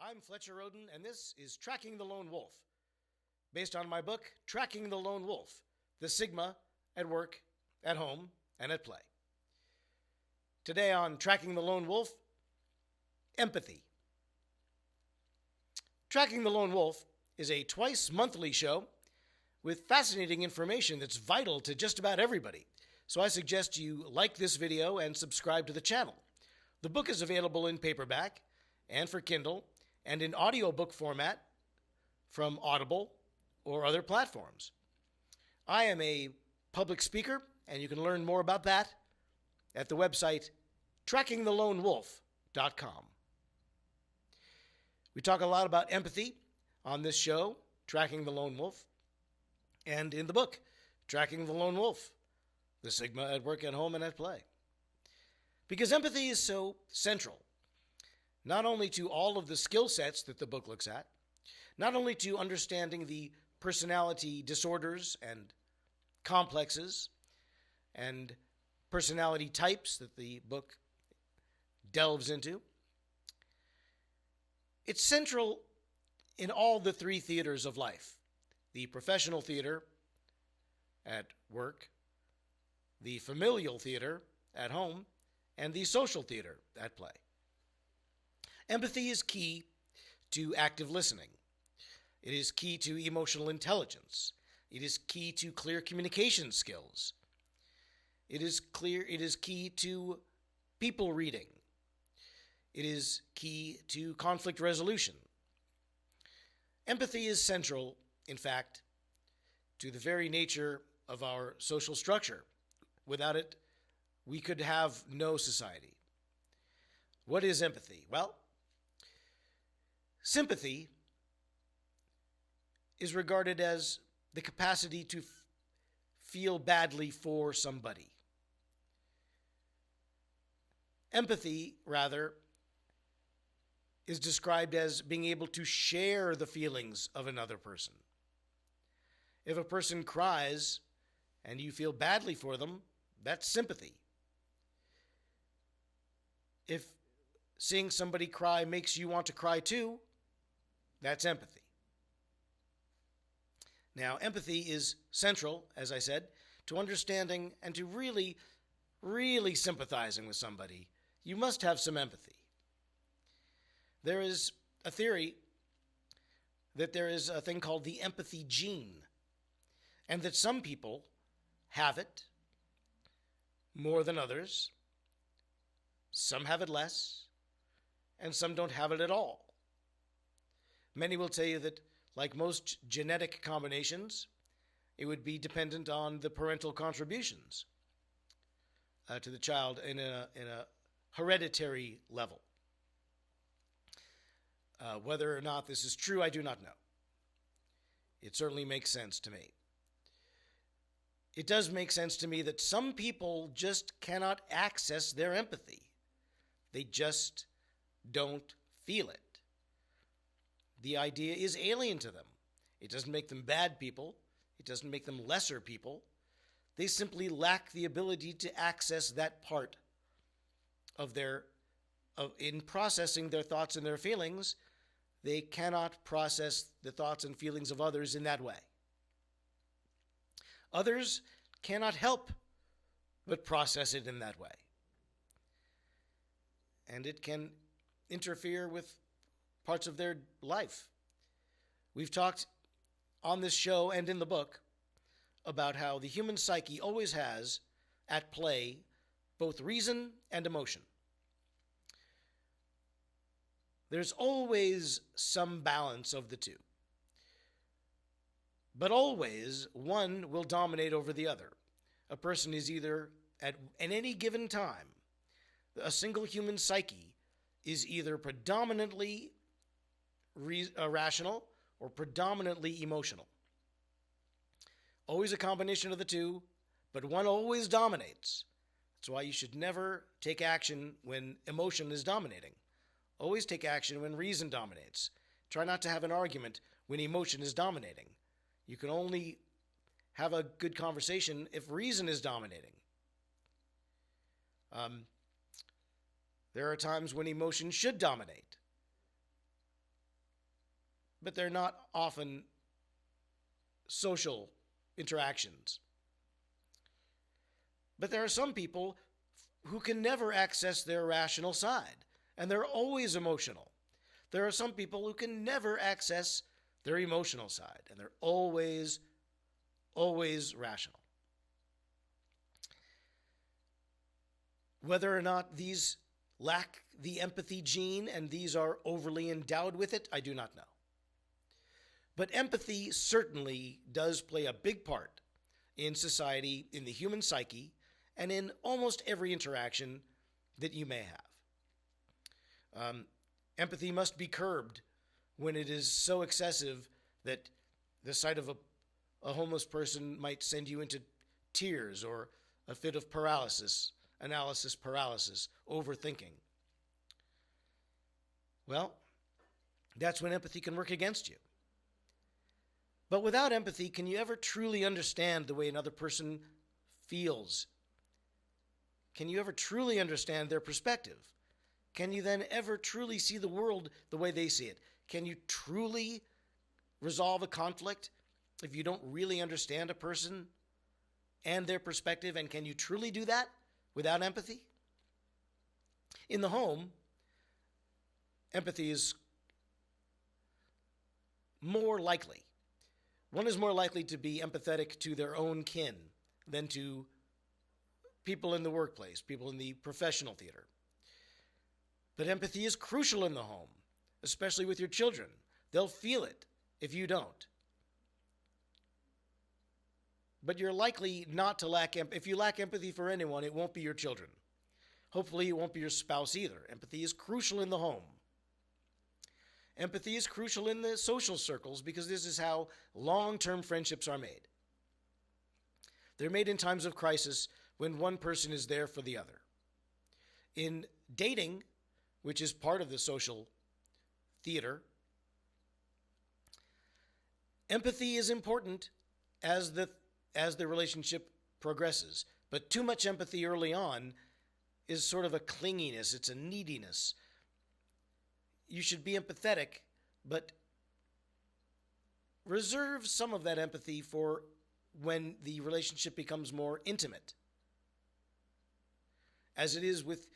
I'm Fletcher Roden, and this is Tracking the Lone Wolf, based on my book, Tracking the Lone Wolf, The Sigma at Work, at Home, and at Play. Today on Tracking the Lone Wolf, empathy. Tracking the Lone Wolf is a twice-monthly show with fascinating information that's vital to just about everybody. So I suggest you like this video and subscribe to the channel. The book is available in paperback and for Kindle and in audiobook format from Audible or other platforms. I am a public speaker, and you can learn more about that at the website trackingthelonewolf.com. We talk a lot about empathy on this show, Tracking the Lone Wolf, and in the book, Tracking the Lone Wolf, The Sigma at Work, at Home, and at Play. Because empathy is so central, not only to all of the skill sets that the book looks at, not only to understanding the personality disorders and complexes and personality types that the book delves into, it's central in all the three theaters of life: the professional theater at work, the familial theater at home, and the social theater at play. Empathy is key to active listening. It is key to emotional intelligence. It is key to clear communication skills. It is key to people reading. It is key to conflict resolution. Empathy is central, in fact, to the very nature of our social structure. Without it, we could have no society. What is empathy? Well, sympathy is regarded as the capacity to feel badly for somebody. Empathy, rather, is described as being able to share the feelings of another person. If a person cries and you feel badly for them, that's sympathy. If seeing somebody cry makes you want to cry too, that's empathy. Now, empathy is central, as I said, to understanding and to really, really sympathizing with somebody. You must have some empathy. There is a theory that there is a thing called the empathy gene, and that some people have it more than others, some have it less, and some don't have it at all. Many will tell you that, like most genetic combinations, it would be dependent on the parental contributions to the child in a hereditary level. Whether or not this is true, I do not know. It certainly makes sense to me. It does make sense to me that some people just cannot access their empathy. They just don't feel it. The idea is alien to them. It doesn't make them bad people. It doesn't make them lesser people. They simply lack the ability to access that part of in processing their thoughts and their feelings. They cannot process the thoughts and feelings of others in that way. Others cannot help but process it in that way. And it can interfere with parts of their life. We've talked on this show and in the book about how the human psyche always has at play both reason and emotion. There's always some balance of the two. But always one will dominate over the other. A person is either, at any given time, a single human psyche is either predominantly rational or predominantly emotional. Always a combination of the two, but one always dominates. That's why you should never take action when emotion is dominating. Always take action when reason dominates. Try not to have an argument when emotion is dominating. You can only have a good conversation if reason is dominating. There are times when emotion should dominate. but they're not often social interactions. But there are some people who can never access their rational side, and they're always emotional. There are some people who can never access their emotional side, and they're always rational. Whether or not these lack the empathy gene and these are overly endowed with it, I do not know. But empathy certainly does play a big part in society, in the human psyche, and in almost every interaction that you may have. Empathy must be curbed when it is so excessive that the sight of a homeless person might send you into tears or a fit of paralysis, analysis paralysis, overthinking. Well, that's when empathy can work against you. But without empathy, can you ever truly understand the way another person feels? Can you ever truly understand their perspective? Can you then ever truly see the world the way they see it? Can you truly resolve a conflict if you don't really understand a person and their perspective? And can you truly do that without empathy? In the home, empathy is more likely. One is more likely to be empathetic to their own kin than to people in the workplace, people in the professional theater. But empathy is crucial in the home, especially with your children. They'll feel it if you don't. But you're likely not to lack empathy. If you lack empathy for anyone, it won't be your children. Hopefully, it won't be your spouse either. Empathy is crucial in the home. Empathy is crucial in the social circles because this is how long-term friendships are made. They're made in times of crisis when one person is there for the other. In dating, which is part of the social theater, empathy is important as the relationship progresses. But too much empathy early on is sort of a clinginess, it's a neediness. You should be empathetic, but reserve some of that empathy for when the relationship becomes more intimate. As it is with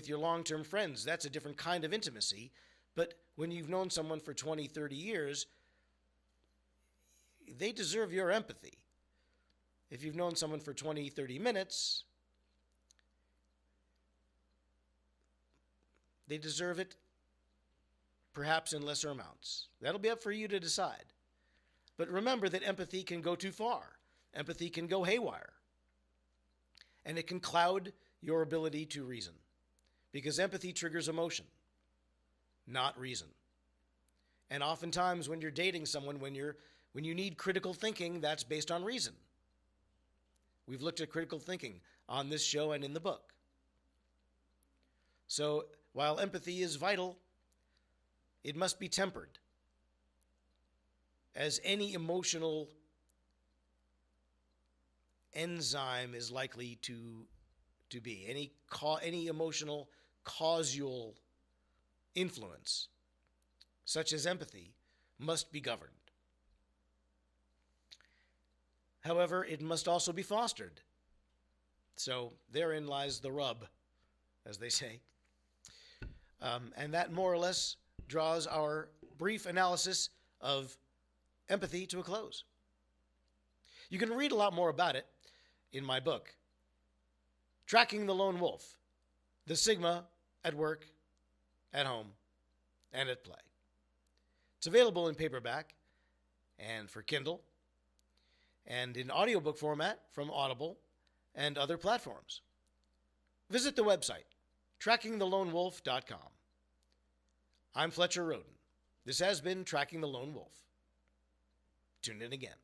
your long-term friends, that's a different kind of intimacy. But when you've known someone for 20, 30 years, they deserve your empathy. If you've known someone for 20, 30 minutes, they deserve it perhaps in lesser amounts. That'll be up for you to decide. But remember that empathy can go too far. Empathy can go haywire. And it can cloud your ability to reason. Because empathy triggers emotion, not reason. And oftentimes when you're dating someone, when you need critical thinking, that's based on reason. We've looked at critical thinking on this show and in the book. So while empathy is vital, it must be tempered. As any emotional enzyme is likely to be, any emotional causal influence, such as empathy, must be governed. However, it must also be fostered. So therein lies the rub, as they say. And that more or less draws our brief analysis of empathy to a close. You can read a lot more about it in my book, Tracking the Lone Wolf, the Sigma at work, at home, and at play. It's available in paperback and for Kindle, and in audiobook format from Audible and other platforms. Visit the website, trackingthelonewolf.com. I'm Fletcher Roden. This has been Tracking the Lone Wolf. Tune in again.